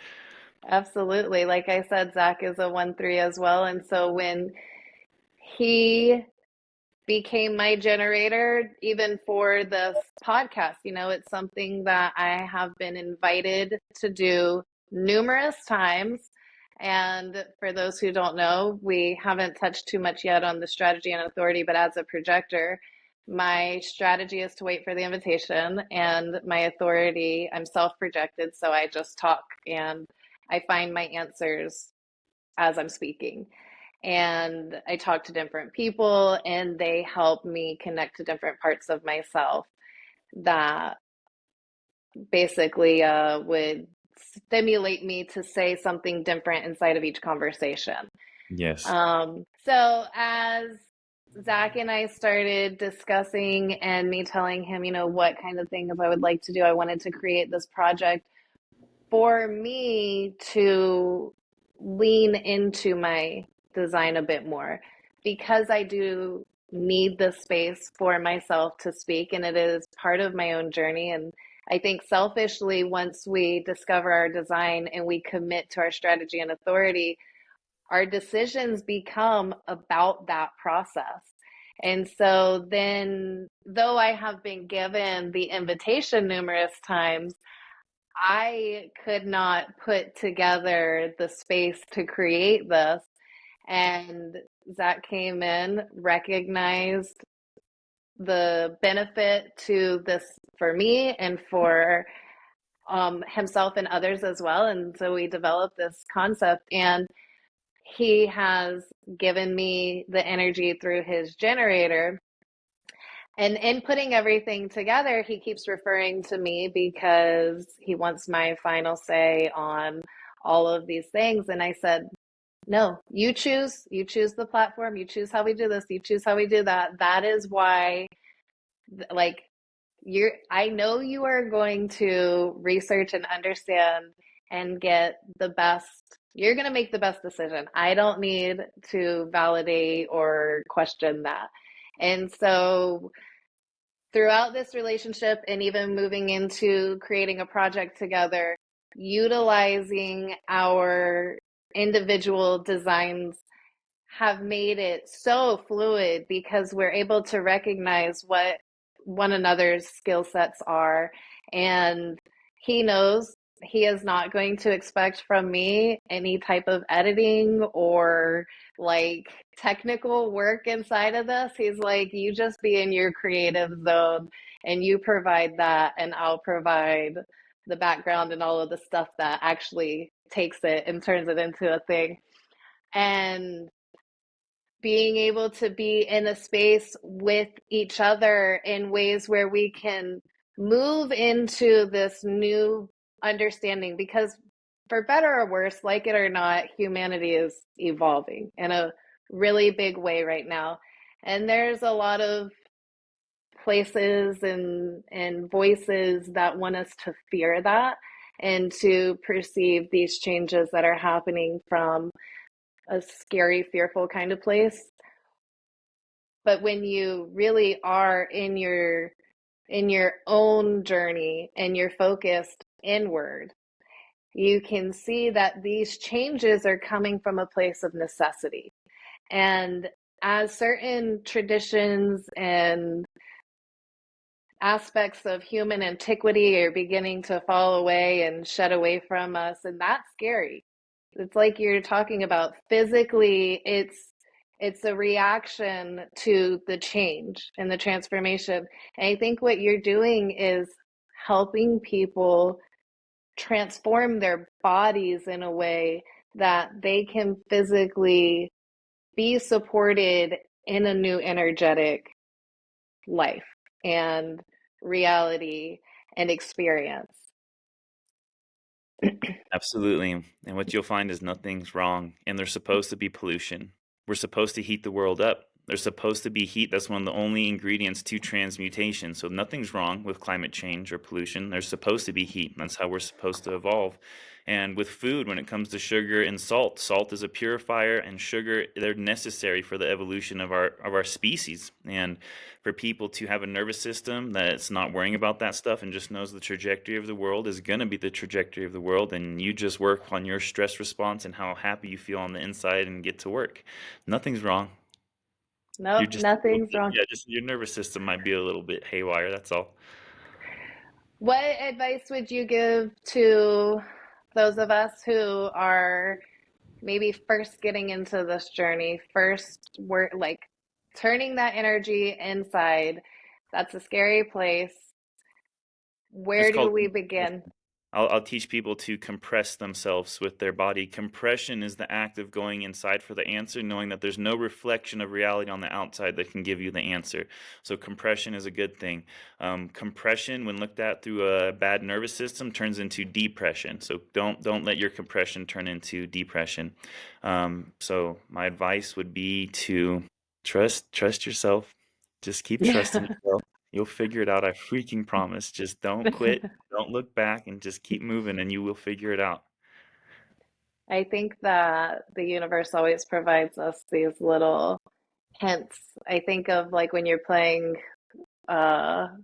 Absolutely. Like I said, Zach is a 1-3 as well. And so when he became my generator, even for this podcast, it's something that I have been invited to do numerous times. And for those who don't know, we haven't touched too much yet on the strategy and authority, but as a projector, my strategy is to wait for the invitation, and my authority, I'm self projected, so I just talk and I find my answers as I'm speaking. And I talk to different people, and they help me connect to different parts of myself. that basically would stimulate me to say something different inside of each conversation. Yes. So as Zach and I started discussing and me telling him, what kind of things I would like to do, I wanted to create this project for me to lean into my design a bit more because I do need the space for myself to speak, and it is part of my own journey. And I think selfishly, once we discover our design and we commit to our strategy and authority, our decisions become about that process. And so then, though I have been given the invitation numerous times, I could not put together the space to create this. And Zach came in, recognized the benefit to this for me and for himself and others as well. And so we developed this concept, and he has given me the energy through his generator. And in putting everything together, he keeps referring to me because he wants my final say on all of these things. And I said, no, you choose the platform, you choose how we do this, you choose how we do that. That is why, like, I know you are going to research and understand and get the best. You're going to make the best decision. I don't need to validate or question that. And so throughout this relationship and even moving into creating a project together, utilizing our individual designs have made it so fluid because we're able to recognize what one another's skill sets are. And he knows he is not going to expect from me any type of editing or like technical work inside of this. He's like, you just be in your creative zone and you provide that, and I'll provide the background and all of the stuff that actually takes it and turns it into a thing. And being able to be in a space with each other in ways where we can move into this new understanding, because for better or worse, like it or not, humanity is evolving in a really big way right now. And there's a lot of places and voices that want us to fear that and to perceive these changes that are happening from a scary, fearful kind of place. But when you really are in your own journey and you're focused inward, you can see that these changes are coming from a place of necessity. And as certain traditions and aspects of human antiquity are beginning to fall away and shed away from us, and that's scary. It's like you're talking about physically, it's a reaction to the change and the transformation. And I think what you're doing is helping people transform their bodies in a way that they can physically be supported in a new energetic life and reality and experience. Absolutely. And what you'll find is nothing's wrong. And there's supposed to be pollution. We're supposed to heat the world up. There's supposed to be heat. That's one of the only ingredients to transmutation. So nothing's wrong with climate change or pollution. There's supposed to be heat. That's how we're supposed to evolve. And with food, when it comes to sugar and salt, salt is a purifier, and sugar, they're necessary for the evolution of our species. And for people to have a nervous system that's not worrying about that stuff and just knows the trajectory of the world is going to be the trajectory of the world, and you just work on your stress response and how happy you feel on the inside and get to work. Nothing's wrong. You're Nope, just a little nothing's bit, wrong. yeah, just your nervous system might be a little bit haywire, that's all. What advice would you give to those of us who are maybe first getting into this journey, first work, like turning that energy inside? That's a scary place. It's Where do called we begin? individuality. I'll teach people to compress themselves with their body. Compression is the act of going inside for the answer, knowing that there's no reflection of reality on the outside that can give you the answer. So compression is a good thing. Compression, when looked at through a bad nervous system, turns into depression. So don't let your compression turn into depression. So my advice would be to trust yourself. Just keep trusting yourself. You'll figure it out. I freaking promise. Just don't quit. Don't look back and just keep moving and you will figure it out. I think that the universe always provides us these little hints. I think of like when you're playing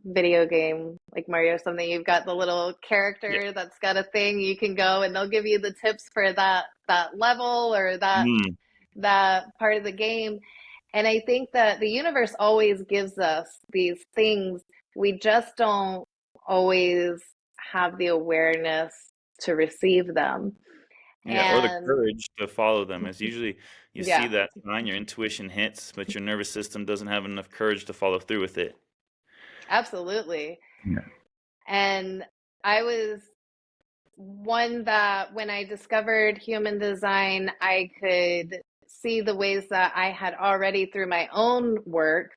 video game like Mario or something, you've got the little Yeah. character that's got a thing you can go and they'll give you the tips for that level or Mm. that part of the game. And I think that the universe always gives us these things. We just don't always have the awareness to receive them. Yeah, or the And courage to follow them. Is usually you see yeah, that sign, your intuition hits, but your nervous system doesn't have enough courage to follow through with it. absolutely. Yeah. And I was one that when I discovered human design, I could see the ways that I had already, through my own work,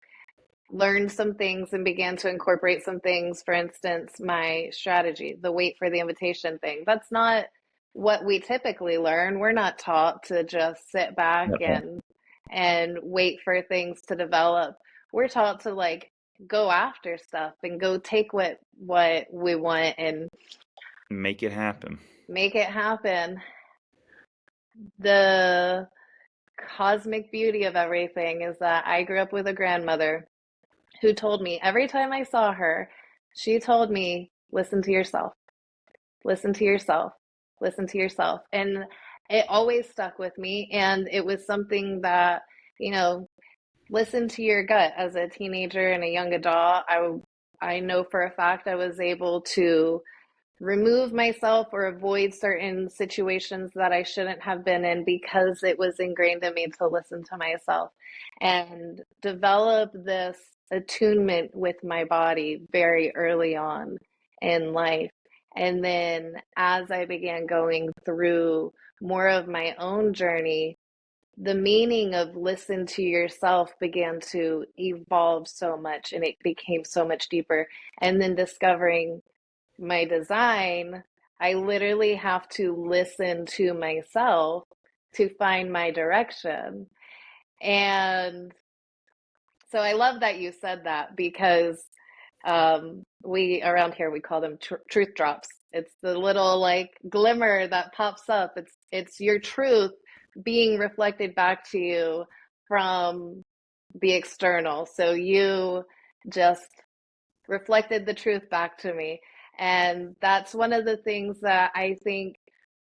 learned some things and began to incorporate some things. For instance, my strategy, the wait for the invitation thing. That's not what we typically learn. We're not taught to just sit back Okay. and wait for things to develop. We're taught to like go after stuff and go take what we want and Make it happen. make it happen. The cosmic beauty of everything is that I grew up with a grandmother who told me every time I saw her, she told me, listen to yourself, listen to yourself, listen to yourself. And it always stuck with me. And it was something that, you know, listen to your gut as a teenager and a young adult. I know for a fact I was able to remove myself or avoid certain situations that I shouldn't have been in because it was ingrained in me to listen to myself and develop this attunement with my body very early on in life. And then as I began going through more of my own journey, the meaning of listen to yourself began to evolve so much and it became so much deeper. And then discovering my design, I literally have to listen to myself to find my direction. And so I love that you said that because we around here we call them truth drops. It's the little like glimmer that pops up. It's your truth being reflected back to you from the external. So you just reflected the truth back to me. And that's one of the things that I think,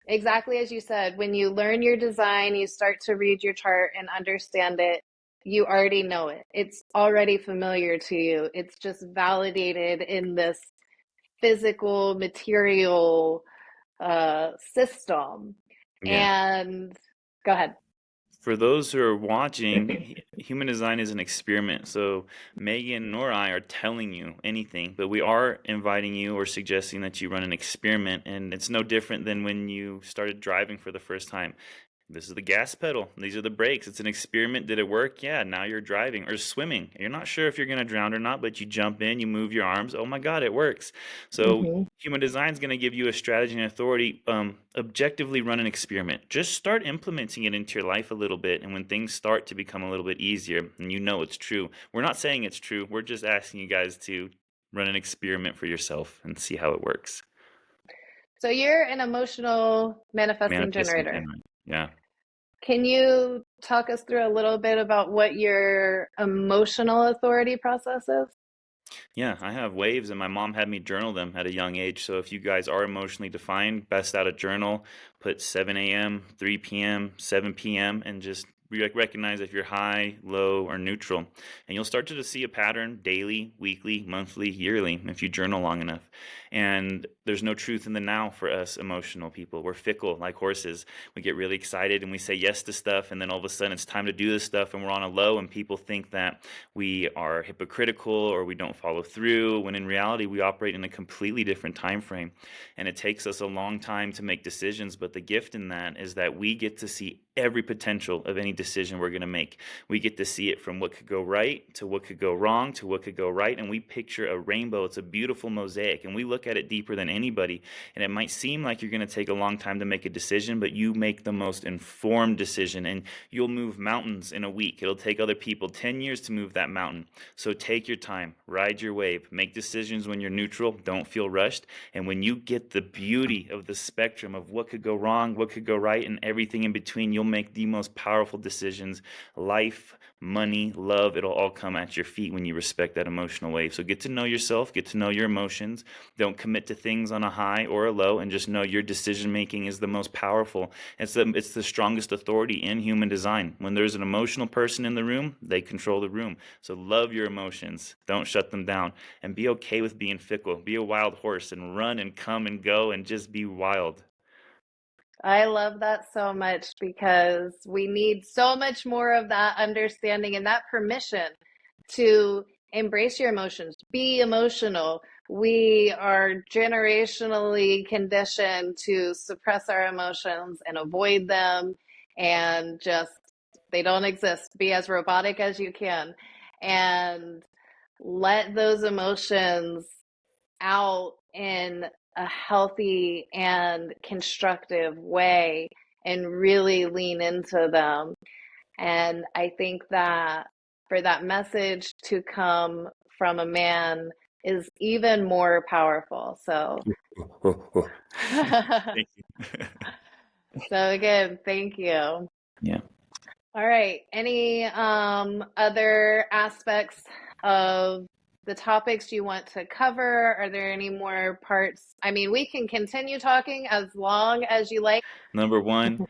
exactly as you said, when you learn your design, you start to read your chart and understand it, you already know it. It's already familiar to you. It's just validated in this physical, material system. Yeah. And go ahead. For those who are watching, human design is an experiment. So Megan nor I are telling you anything, but we are inviting you or suggesting that you run an experiment. And it's no different than when you started driving for the first time. This is the gas pedal. These are the brakes. It's an experiment. Did it work? Yeah, now you're driving or swimming. You're not sure if you're going to drown or not, but you jump in, you move your arms. Oh my God, it works. So Mm-hmm. human design is going to give you a strategy and authority. Objectively run an experiment. Just start implementing it into your life a little bit. And when things start to become a little bit easier and you know it's true, we're not saying it's true. We're just asking you guys to run an experiment for yourself and see how it works. So you're an emotional manifesting Manifesting generator. generate. Yeah. Can you talk us through a little bit about what your emotional authority process is? Yeah, I have waves, and my mom had me journal them at a young age. So if you guys are emotionally defined, best out a journal, put 7 a.m., 3 p.m., 7 p.m., and just recognize if you're high, low, or neutral. And you'll start to see a pattern daily, weekly, monthly, yearly if you journal long enough. And there's no truth in the now for us emotional people. We're fickle like horses. We get really excited and we say yes to stuff, and then all of a sudden it's time to do this stuff and we're on a low, and people think that we are hypocritical or we don't follow through, when in reality we operate in a completely different time frame. And it takes us a long time to make decisions, but the gift in that is that we get to see every potential of any decision we're going to make. We get to see it from what could go right to what could go wrong to what could go right, and we picture a rainbow. It's a beautiful mosaic, and we look at it deeper than anybody. And it might seem like you're going to take a long time to make a decision, but you make the most informed decision, and you'll move mountains in a week. It'll take other people 10 years to move that mountain. So take your time, ride your wave, make decisions when you're neutral, don't feel rushed. And when you get the beauty of the spectrum of what could go wrong, what could go right, and everything in between, you'll make the most powerful decisions. Life, money, love, it'll all come at your feet when you respect that emotional wave. So get to know yourself, get to know your emotions. Don't commit to things on a high or a low, and just know your decision making is the most powerful. It's the strongest authority in human design. When there's an emotional person in the room, they control the room. So love your emotions. Don't shut them down, and be okay with being fickle. Be a wild horse and run and come and go and just be wild. I love that so much because we need so much more of that understanding and that permission to embrace your emotions, be emotional. We are generationally conditioned to suppress our emotions and avoid them and just, they don't exist. Be as robotic as you can and let those emotions out in a healthy and constructive way and really lean into them. And I think that for that message to come from a man is even more powerful. So, so Thank you. again, thank you. Yeah. All right. Any other aspects of the topics you want to cover? Are there any more parts? I mean, we can continue talking as long as you like. Number one,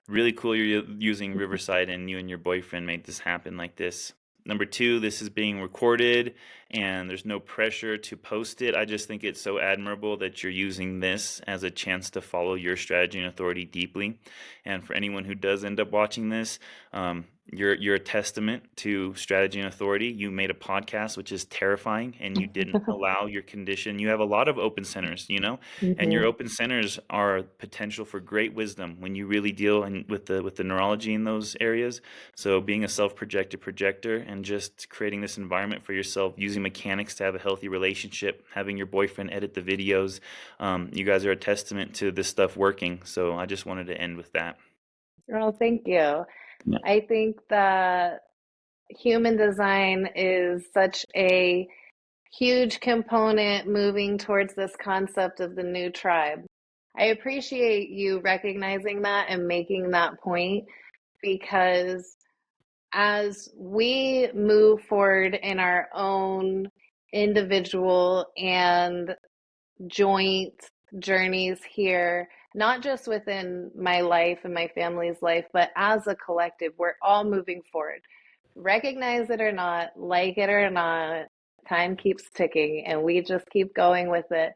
really cool you're using Riverside and you and your boyfriend made this happen like this. Number two, this is being recorded and there's no pressure to post it. I just think it's so admirable that you're using this as a chance to follow your strategy and authority deeply. And for anyone who does end up watching this, you're a testament to strategy and authority. You made a podcast, which is terrifying, and you didn't allow your condition. You have a lot of open centers, and your Mhm. open centers are potential for great wisdom when you really deal with the neurology in those areas. So being a self-projected projector and just creating this environment for yourself, using mechanics to have a healthy relationship, having your boyfriend edit the videos, you guys are a testament to this stuff working. So I just wanted to end with that. Well, thank you. Yeah. I think that human design is such a huge component moving towards this concept of the new tribe. I appreciate you recognizing that and making that point because as we move forward in our own individual and joint journeys here, not just within my life and my family's life, but as a collective, we're all moving forward. Recognize it or not, like it or not, time keeps ticking and we just keep going with it.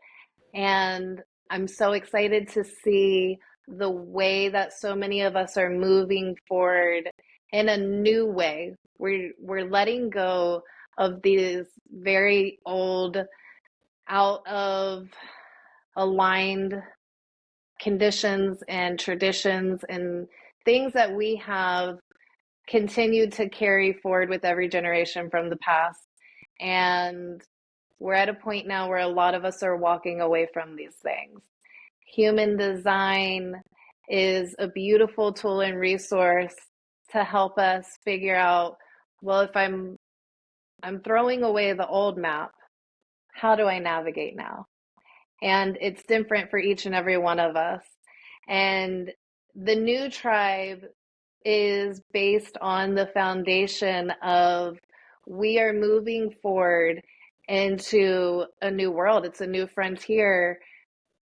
And I'm so excited to see the way that so many of us are moving forward in a new way. We're letting go of these very old, out of aligned conditions and traditions and things that we have continued to carry forward with every generation from the past. And we're at a point now where a lot of us are walking away from these things. Human design is a beautiful tool and resource to help us figure out, well, if I'm throwing away the old map, how do I navigate now? And it's different for each and every one of us. And the new tribe is based on the foundation of we are moving forward into a new world. It's a new frontier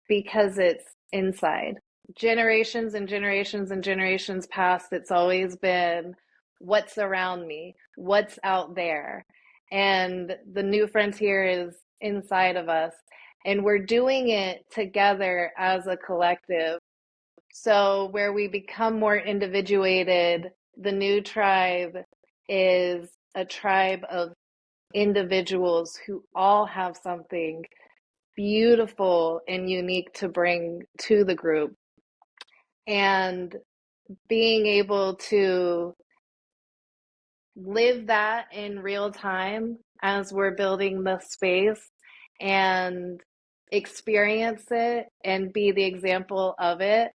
because it's inside. generations and generations and generations past, it's always been what's around me, what's out there. And the new frontier is inside of us. And we're doing it together as a collective. So, where we become more individuated, the new tribe is a tribe of individuals who all have something beautiful and unique to bring to the group. And being able to live that in real time as we're building the space and experience it and be the example of it,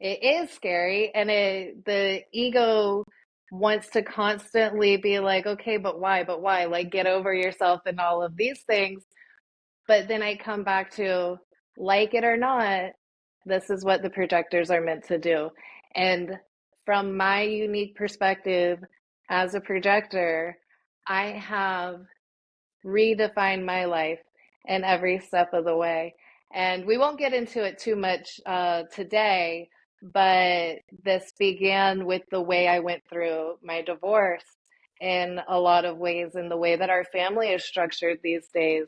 it is scary. And the ego wants to constantly be like, okay, but why? But why? Like, get over yourself and all of these things. But then I come back to, like it or not, this is what the projectors are meant to do. And from my unique perspective as a projector, I have redefined my life in every step of the way. And we won't get into it too much today, but this began with the way I went through my divorce in a lot of ways, in the way that our family is structured these days.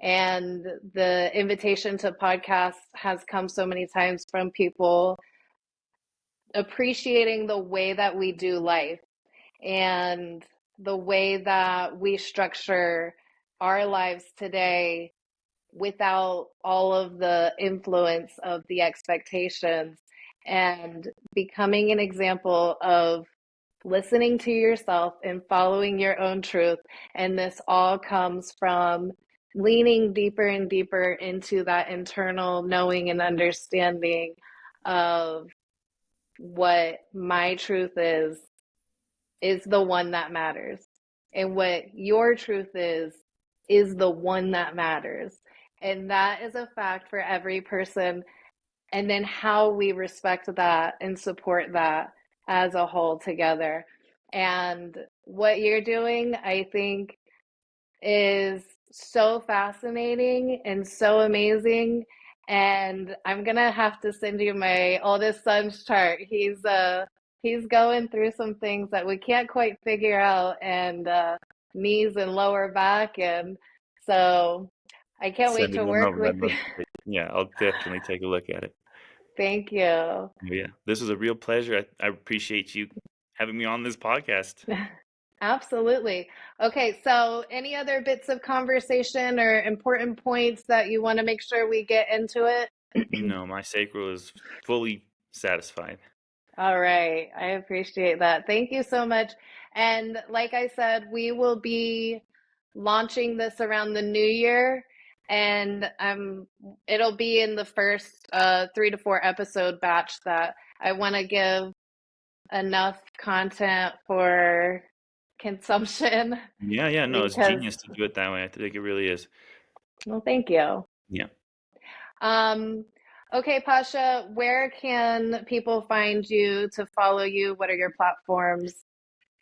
And the invitation to podcasts has come so many times from people appreciating the way that we do life and the way that we structure our lives today without all of the influence of the expectations, and becoming an example of listening to yourself and following your own truth. And this all comes from leaning deeper and deeper into that internal knowing and understanding of what my truth is the one that matters. And what your truth is the one that matters. And that is a fact for every person. And then how we respect that and support that as a whole together. And what you're doing, I think, is so fascinating and so amazing. And I'm gonna have to send you my oldest son's chart. He's going through some things that we can't quite figure out, and knees and lower back, and so I can't wait Send it to on work over. with I'd you. love to take it. Yeah, I'll definitely take a look at it. Thank you. Yeah, this was a real pleasure. I appreciate you having me on this podcast. Absolutely. Okay, so any other bits of conversation or important points that you want to make sure we get into it? No, my sacral is fully satisfied. All right. I appreciate that. Thank you so much. And like I said, we will be launching this around the new year, and it'll be in the first 3 to 4 episode batch that I want to give enough content for consumption Yeah, yeah, no, it's because, genius to do it that way. I think it really is. well, thank you. Yeah. Um, okay, Pasha, where can people find you to follow you? What are your platforms?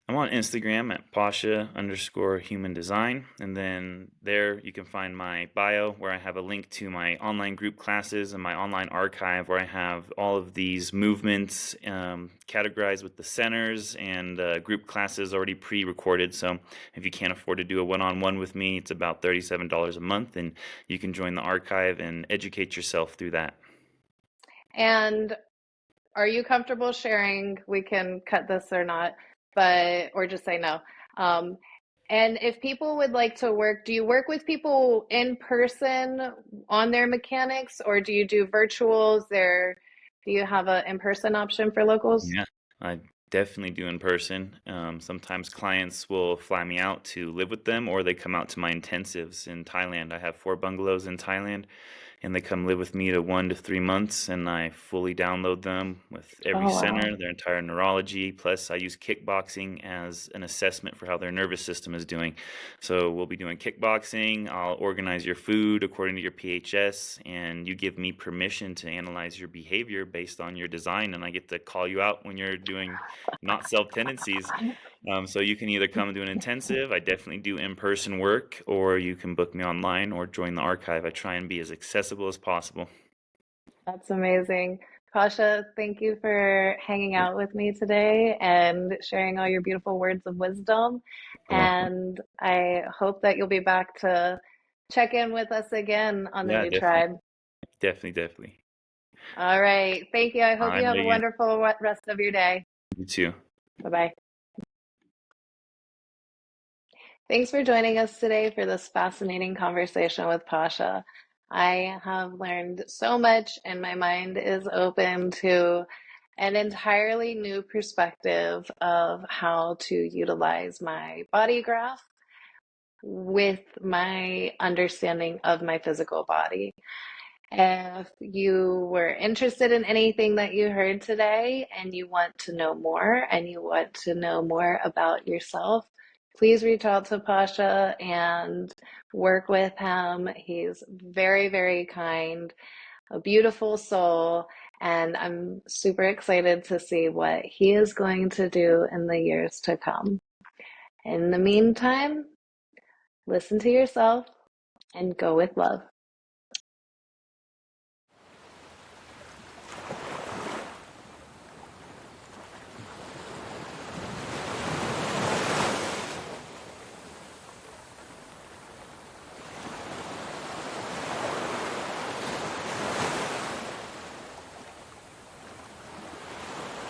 I'm on Instagram at Pasha_human design. And then there you can find my bio where I have a link to my online group classes and my online archive where I have all of these movements categorized with the centers and group classes already pre-recorded. So if you can't afford to do a one-on-one with me, it's about $37 a month, and you can join the archive and educate yourself through that. And are you comfortable sharing? We can cut this or not, but or just say no. Um, and if people would like to work, do you work with people in person on their mechanics, or do you do virtuals? Do you have an in-person option for locals? Yeah, I definitely do in person. Sometimes clients will fly me out to live with them, or they come out to my intensives in Thailand. I have 4 bungalows in Thailand, and they come live with me to 1 to 3 months, and I fully download them with every Oh, wow. center, their entire neurology. Plus, I use kickboxing as an assessment for how their nervous system is doing. So we'll be doing kickboxing. I'll organize your food according to your PHS, and you give me permission to analyze your behavior based on your design, and I get to call you out when you're doing not self tendencies. So you can either come to an intensive, I definitely do in-person work, or you can book me online or join the archive. I try and be as accessible as possible. That's amazing. Pasha, thank you for hanging out with me today and sharing all your beautiful words of wisdom. You're welcome. And I hope that you'll be back to check in with us again on the Yeah, new definitely, tribe. definitely, definitely. All right. Thank you. I All hope you right, have a Megan. wonderful rest of your day. You too. Bye bye. Thanks for joining us today for this fascinating conversation with Pasha. I have learned so much, and my mind is open to an entirely new perspective of how to utilize my body graph with my understanding of my physical body. If you were interested in anything that you heard today and you want to know more and you want to know more about yourself, please reach out to Pasha and work with him. He's very, very kind, a beautiful soul, and I'm super excited to see what he is going to do in the years to come. In the meantime, listen to yourself and go with love.